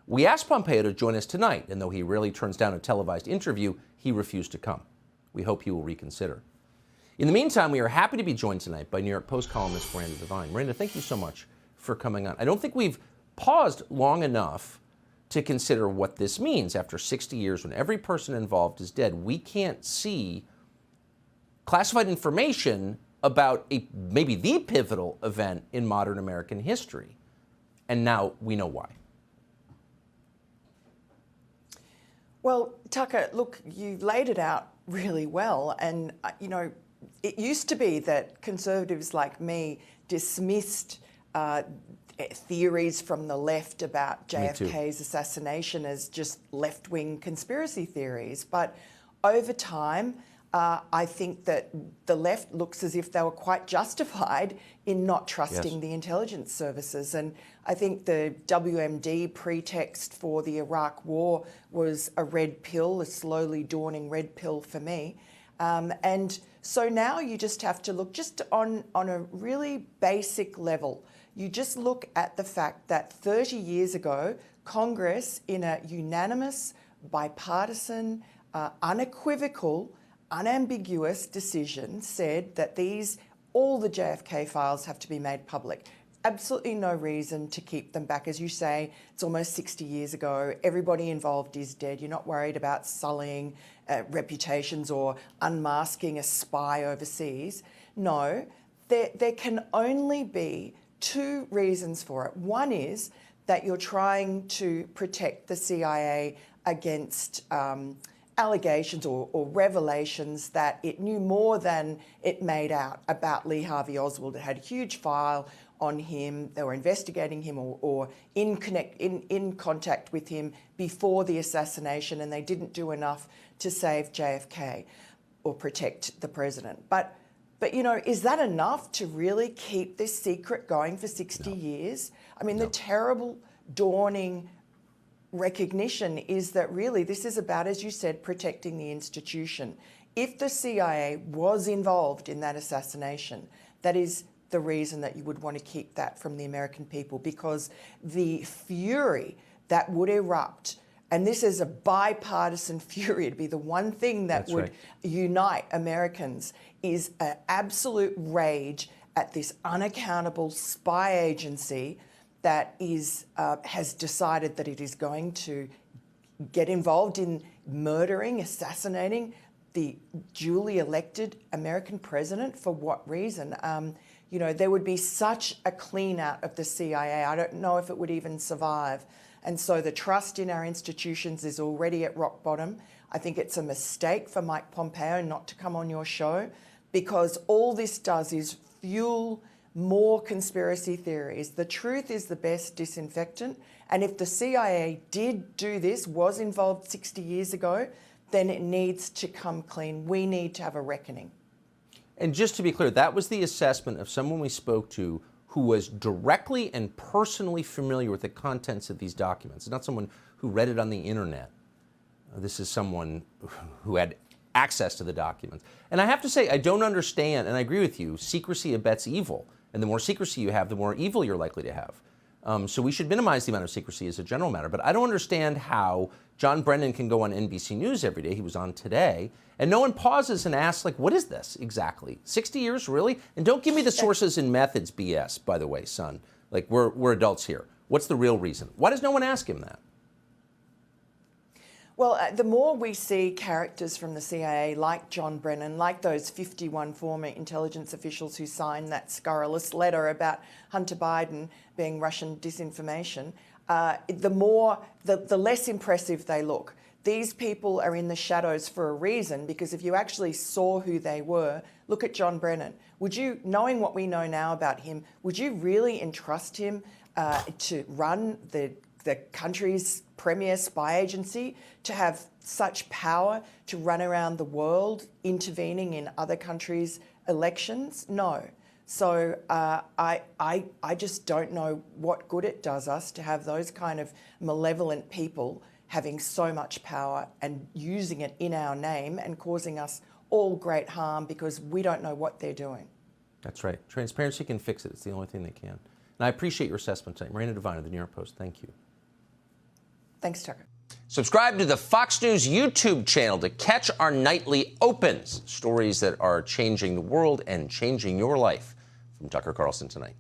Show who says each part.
Speaker 1: We asked Pompeo to join us tonight, and though he rarely turns down a televised interview, he refused to come. We hope he will reconsider. In the meantime, we are happy to be joined tonight by New York Post columnist Miranda Devine. Miranda, thank you so much for coming on. I don't think we've paused long enough to consider what this means. After 60 years, when every person involved is dead, we can't see classified information about maybe the pivotal event in modern American history. And now we know why.
Speaker 2: Well, Tucker, look, you laid it out really well. And, it used to be that conservatives like me dismissed theories from the left about JFK's assassination as just left-wing conspiracy theories. But over time, I think that the left looks as if they were quite justified in not trusting the intelligence services. And I think the WMD pretext for the Iraq War was a red pill, a slowly dawning red pill for me. And so now you just have to look just on a really basic level. You just look at the fact that 30 years ago, Congress, in a unanimous, bipartisan, unequivocal, unambiguous decision, said that all the JFK files have to be made public. Absolutely no reason to keep them back. As you say, it's almost 60 years ago. Everybody involved is dead. You're not worried about sullying reputations or unmasking a spy overseas. No, there can only be two reasons for it. One is that you're trying to protect the CIA against allegations or revelations that it knew more than it made out about Lee Harvey Oswald. It had a huge file on him. They were investigating him or in contact with him before the assassination, and they didn't do enough to save JFK or protect the president. But is that enough to really keep this secret going for 60 years? I mean, the terrible dawning recognition is that really this is about, as you said, protecting the institution. If the CIA was involved in that assassination, that is the reason that you would want to keep that from the American people, because the fury that would erupt, and this is a bipartisan fury, it'd be the one thing that would unite Americans, is an absolute rage at this unaccountable spy agency that has decided that it is going to get involved in murdering, assassinating the duly elected American president. For what reason? There would be such a clean out of the CIA. I don't know if it would even survive. And so the trust in our institutions is already at rock bottom. I think it's a mistake for Mike Pompeo not to come on your show, because all this does is fuel more conspiracy theories. The truth is the best disinfectant. And if the CIA did do this, was involved 60 years ago, then it needs to come clean. We need to have a reckoning.
Speaker 1: And just to be clear, that was the assessment of someone we spoke to who was directly and personally familiar with the contents of these documents. It's not someone who read it on the internet. This is someone who had access to the documents. And I have to say, I don't understand, and I agree with you, secrecy abets evil. And the more secrecy you have, the more evil you're likely to have. So we should minimize the amount of secrecy as a general matter. But I don't understand how John Brennan can go on NBC News every day, he was on today, and no one pauses and asks, what is this exactly? 60 years, really? And don't give me the sources and methods BS, by the way, son. We're adults here. What's the real reason? Why does no one ask him that?
Speaker 2: Well, the more we see characters from the CIA like John Brennan, like those 51 former intelligence officials who signed that scurrilous letter about Hunter Biden being Russian disinformation, the less impressive they look. These people are in the shadows for a reason, because if you actually saw who they were, look at John Brennan. Would you, knowing what we know now about him, would you really entrust him to run the country's premier spy agency, to have such power to run around the world intervening in other countries' elections? No. So I just don't know what good it does us to have those kind of malevolent people having so much power and using it in our name and causing us all great harm because we don't know what they're doing.
Speaker 1: That's right. Transparency can fix it. It's the only thing they can. And I appreciate your assessment tonight. Miranda Devine of the New York Post. Thank you.
Speaker 2: Thanks, Tucker.
Speaker 1: Subscribe to the Fox News YouTube channel to catch our nightly opens, stories that are changing the world and changing your life. From Tucker Carlson tonight.